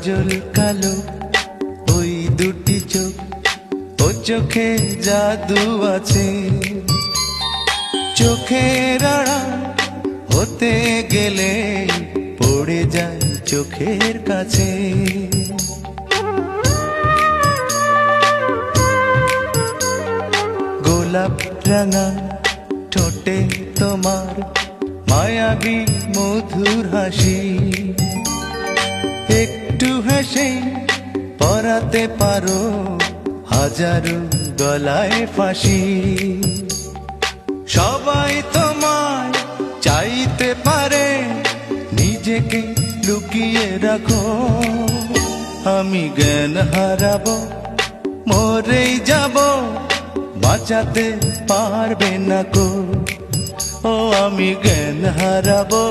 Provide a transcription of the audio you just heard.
কাজল কালো ওই দুটি চোখ, ও চোখে জাদু আছে। চোখের আড়াল হতে গেলে পড়ে যায় চোখের কাছে। গোলাপ রাঙা ঠোঁটে তোমার মায়াবী মধুর হাসি, একটু হেসে পরাতে পারো হাজারো গলায় ফাঁসি। সবাই তোমায় চাইতে পারে, নিজেকে লুকিয়ে রাখো। আমি জ্ঞান হারাবো, মরেই যাব, বাঁচাতে পারবে না কো। ও আমি জ্ঞান হারাবো,